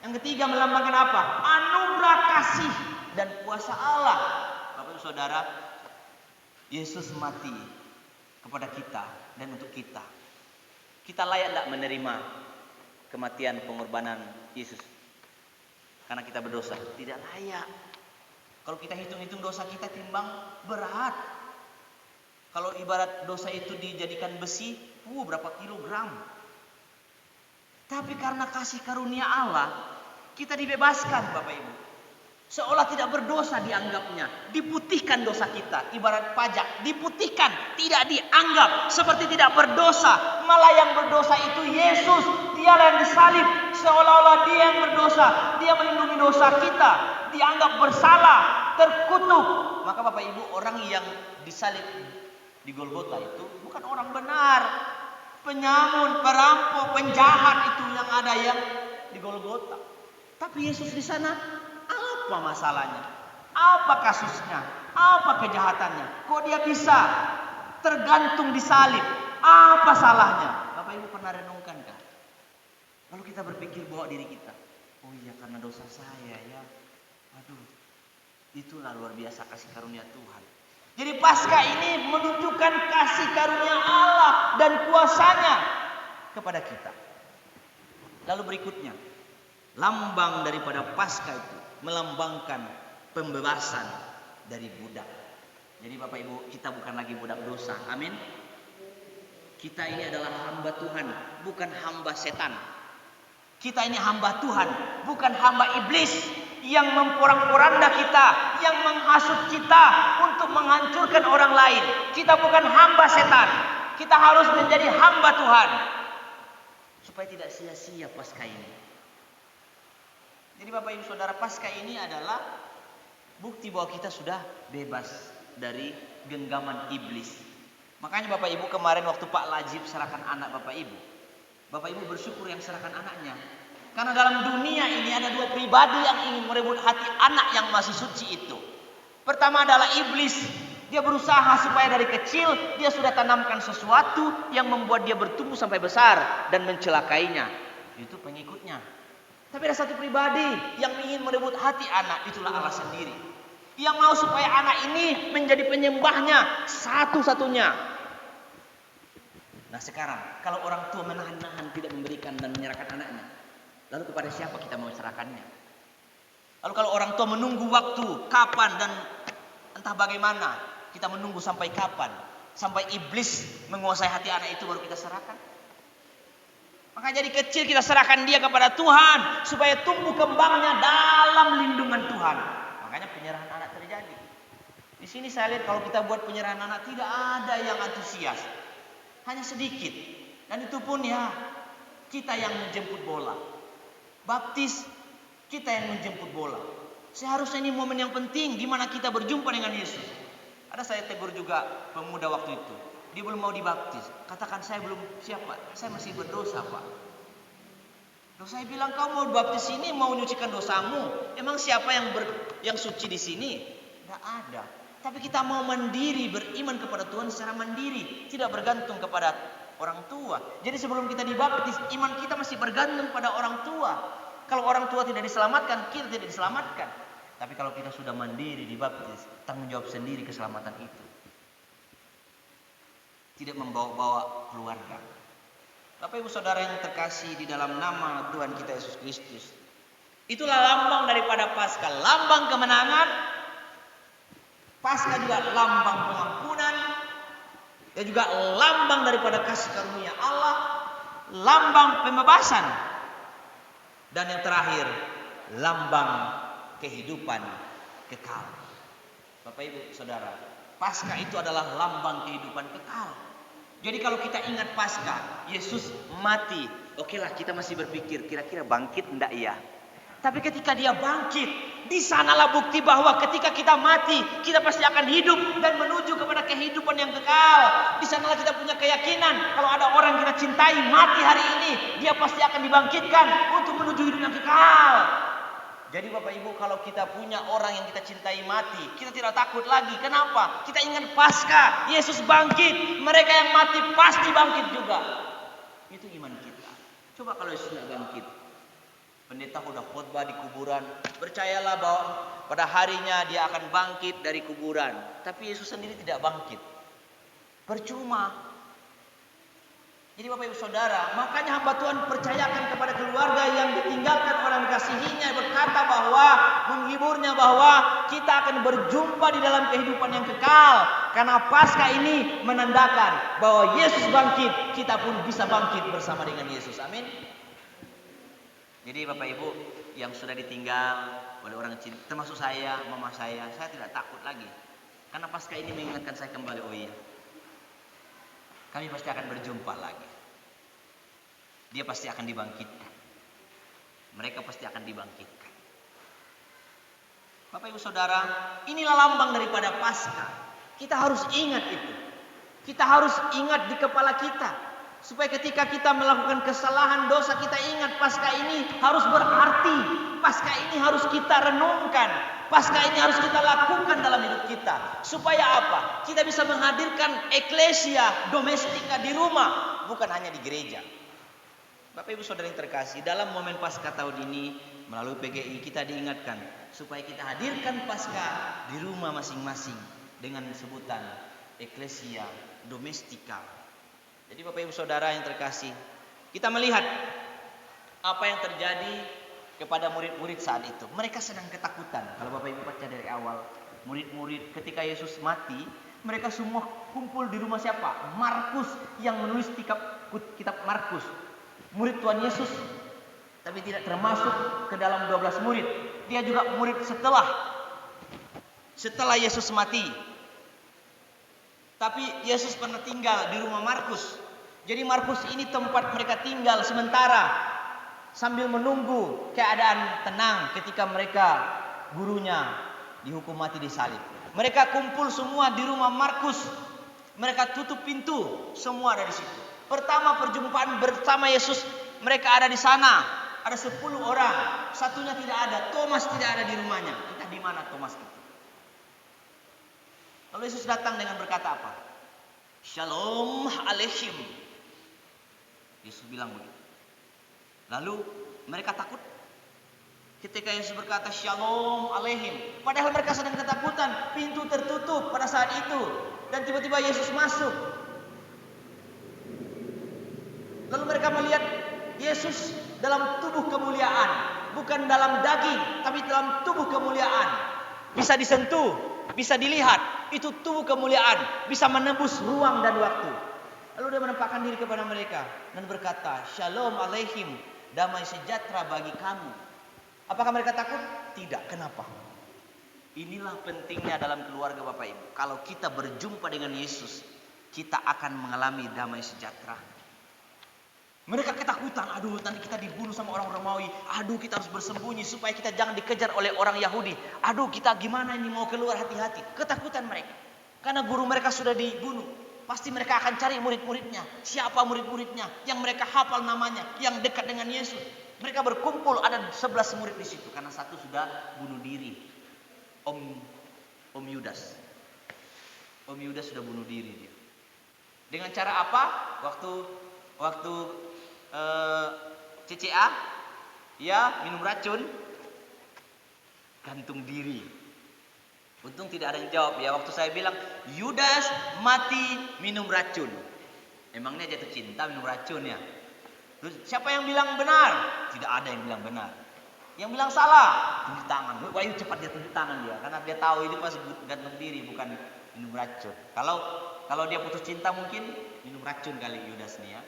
Yang ketiga melambangkan apa? Anugerah kasih dan kuasa Allah. Bapak Ibu Saudara, Yesus mati kepada kita dan untuk kita. Kita layak tidak menerima kematian pengorbanan Yesus? Karena kita berdosa? Tidak layak. Kalau kita hitung-hitung dosa kita timbang berat. Kalau ibarat dosa itu dijadikan besi, berapa kilogram. Tapi karena kasih karunia Allah, kita dibebaskan Bapak Ibu. Seolah tidak berdosa dianggapnya. Diputihkan dosa kita. Ibarat pajak. Diputihkan. Tidak dianggap seperti tidak berdosa. Malah yang berdosa itu Yesus. Dialah yang disalib. Seolah-olah dia yang berdosa. Dia melindungi dosa kita. Dianggap bersalah. Terkutuk. Maka Bapak Ibu, orang yang disalib di Golgota itu bukan orang benar. Penyamun, perampok, penjahat itu yang ada yang di Golgota. Tapi Yesus di sana, apa masalahnya? Apa kasusnya? Apa kejahatannya? Kok dia bisa tergantung di salib? Apa salahnya? Bapak Ibu pernah renungkan kan? Lalu kita berpikir bahwa diri kita, oh iya karena dosa saya ya. Aduh, itulah luar biasa kasih karunia Tuhan. Jadi Paskah ini menunjukkan kasih karunia Allah dan kuasanya kepada kita. Lalu berikutnya, lambang daripada Paskah itu melambangkan pembebasan dari budak. Jadi Bapak Ibu, kita bukan lagi budak dosa. Amin. Kita ini adalah hamba Tuhan, bukan hamba setan. Kita ini hamba Tuhan, bukan hamba iblis yang memporak-poranda kita, yang menghasut kita untuk menghancurkan orang lain. Kita bukan hamba setan. Kita harus menjadi hamba Tuhan supaya tidak sia-sia Paskah ini. Jadi Bapak Ibu Saudara, Paskah ini adalah bukti bahwa kita sudah bebas dari genggaman iblis. Makanya Bapak Ibu kemarin waktu Pak Lajib serahkan anak Bapak Ibu bersyukur yang serahkan anaknya. Karena dalam dunia ini ada dua pribadi yang ingin merebut hati anak yang masih suci itu. Pertama adalah iblis. Dia berusaha supaya dari kecil dia sudah tanamkan sesuatu yang membuat dia bertumbuh sampai besar dan mencelakainya. Itu pengikutnya. Tapi ada satu pribadi yang ingin merebut hati anak, itulah Allah sendiri. Yang mau supaya anak ini menjadi penyembahnya satu-satunya. Nah sekarang, kalau orang tua menahan-nahan tidak memberikan dan menyerahkan anaknya, lalu kepada siapa kita mau serahkannya? Lalu kalau orang tua menunggu waktu, kapan dan entah bagaimana, kita menunggu sampai kapan? Sampai iblis menguasai hati anak itu baru kita serahkan? Maka jadi kecil kita serahkan dia kepada Tuhan supaya tumbuh kembangnya dalam lindungan Tuhan. Makanya penyerahan anak terjadi. Di sini saya lihat kalau kita buat penyerahan anak tidak ada yang antusias. Hanya sedikit. Dan itu pun ya kita yang menjemput bola. Baptis kita yang menjemput bola. Seharusnya ini momen yang penting di mana kita berjumpa dengan Yesus. Ada saya tegur juga pemuda waktu itu. Dia belum mau dibaptis. Katakan saya belum siap Pak. Saya masih berdosa Pak. Lalu saya bilang kau mau baptis ini mau menyucikan dosamu. Emang siapa yang suci di sini? Tidak ada. Tapi kita mau mandiri beriman kepada Tuhan secara mandiri. Tidak bergantung kepada orang tua. Jadi sebelum kita dibaptis iman kita masih bergantung pada orang tua. Kalau orang tua tidak diselamatkan kita tidak diselamatkan. Tapi kalau kita sudah mandiri dibaptis tanggung jawab sendiri keselamatan itu. Tidak membawa-bawa keluarga. Bapak Ibu Saudara yang terkasih di dalam nama Tuhan kita Yesus Kristus. Itulah lambang daripada Paskah, lambang kemenangan. Paskah juga lambang pengampunan. Dan juga lambang daripada kasih karunia Allah, lambang pembebasan. Dan yang terakhir, lambang kehidupan kekal. Bapak Ibu Saudara, Paskah itu adalah lambang kehidupan kekal. Jadi kalau kita ingat Paskah, Yesus mati. Okelah kita masih berpikir kira-kira bangkit enggak ya? Tapi ketika dia bangkit, di sanalah bukti bahwa ketika kita mati, kita pasti akan hidup dan menuju kepada kehidupan yang kekal. Di sanalah kita punya keyakinan kalau ada orang yang kita cintai mati hari ini, dia pasti akan dibangkitkan untuk menuju hidup yang kekal. Jadi Bapak Ibu kalau kita punya orang yang kita cintai mati, kita tidak takut lagi. Kenapa? Kita ingat Paskah, Yesus bangkit. Mereka yang mati pasti bangkit juga. Itu iman kita. Coba kalau Yesus tidak bangkit. pendeta udah khotbah di kuburan, percayalah bahwa pada harinya dia akan bangkit dari kuburan. Tapi Yesus sendiri tidak bangkit. Percuma. Jadi Bapak Ibu Saudara, makanya hamba Tuhan percayakan kepada keluarga yang ditinggalkan orang dikasihinya, berkata bahwa menghiburnya bahwa kita akan berjumpa di dalam kehidupan yang kekal. Karena Paskah ini menandakan bahwa Yesus bangkit, kita pun bisa bangkit bersama dengan Yesus. Amin. Jadi Bapak Ibu yang sudah ditinggal oleh orang cinta, termasuk saya, mama saya tidak takut lagi. Karena Paskah ini mengingatkan saya kembali, oh iya, kami pasti akan berjumpa lagi. Dia pasti akan dibangkitkan. Mereka pasti akan dibangkitkan. Bapak Ibu Saudara, inilah lambang daripada Paskah. Kita harus ingat itu. Kita harus ingat di kepala kita. Supaya ketika kita melakukan kesalahan, dosa, kita ingat Paskah ini harus berarti. Paskah ini harus kita renungkan. Paskah ini harus kita lakukan dalam hidup kita. Supaya apa? Kita bisa menghadirkan eklesia domestika di rumah, bukan hanya di gereja. Bapak Ibu Saudara yang terkasih, dalam momen Paskah tahun ini melalui PGI kita diingatkan supaya kita hadirkan Paskah di rumah masing-masing dengan sebutan eklesia domestika. Jadi Bapak Ibu Saudara yang terkasih, kita melihat apa yang terjadi kepada murid-murid saat itu. Mereka sedang ketakutan. Kalau Bapak Ibu baca dari awal, murid-murid ketika Yesus mati, mereka semua kumpul di rumah siapa? Markus yang menulis kitab Markus. Murid Tuhan Yesus, tapi tidak termasuk ke dalam 12 murid. Dia juga murid setelah Yesus mati. Tapi Yesus pernah tinggal di rumah Markus. Jadi Markus ini tempat mereka tinggal sementara sambil menunggu keadaan tenang ketika mereka gurunya dihukum mati disalib. Mereka kumpul semua di rumah Markus. Mereka tutup pintu, semua ada di situ. Pertama perjumpaan bersama Yesus, mereka ada di sana. Ada 10 orang, satunya tidak ada. Thomas tidak ada di rumahnya. Entah di mana Thomas itu. Lalu Yesus datang dengan berkata apa? Shalom Aleichem. Yesus bilang begitu. Lalu mereka takut ketika Yesus berkata Shalom Aleichem. Padahal mereka sedang ketakutan. Pintu tertutup pada saat itu. Dan tiba-tiba Yesus masuk. Lalu mereka melihat Yesus dalam tubuh kemuliaan. Bukan dalam daging, tapi dalam tubuh kemuliaan. Bisa disentuh, bisa dilihat. Itu tubuh kemuliaan. Bisa menembus ruang dan waktu. Lalu dia menampakkan diri kepada mereka. Dan berkata, Shalom Aleichem. Damai sejahtera bagi kamu. Apakah mereka takut? Tidak. Kenapa? Inilah pentingnya dalam keluarga Bapak Ibu. Kalau kita berjumpa dengan Yesus, kita akan mengalami damai sejahtera. Mereka ketakutan, aduh nanti kita dibunuh sama orang Romawi. Aduh kita harus bersembunyi supaya kita jangan dikejar oleh orang Yahudi. Aduh kita gimana ini mau keluar, hati-hati. Ketakutan mereka. Karena guru mereka sudah dibunuh. Pasti mereka akan cari murid-muridnya. Siapa murid-muridnya yang mereka hafal namanya, yang dekat dengan Yesus. Mereka berkumpul, ada 11 murid di situ. Karena satu sudah bunuh diri. Om Yudas. Om Yudas sudah bunuh diri dia. Dengan cara apa? Waktu CCA, ya minum racun, gantung diri. Untung tidak ada yang jawab ya. Waktu saya bilang Yudas mati minum racun. Emangnya jatuh cinta minum racun ya? Terus siapa yang bilang benar? Tidak ada yang bilang benar. Yang bilang salah, tunjuk tangan. Wah cepat dia tunjuk tangan dia, karena dia tahu ini pas gantung diri bukan minum racun. Kalau dia putus cinta mungkin minum racun kali Yudas nih ya.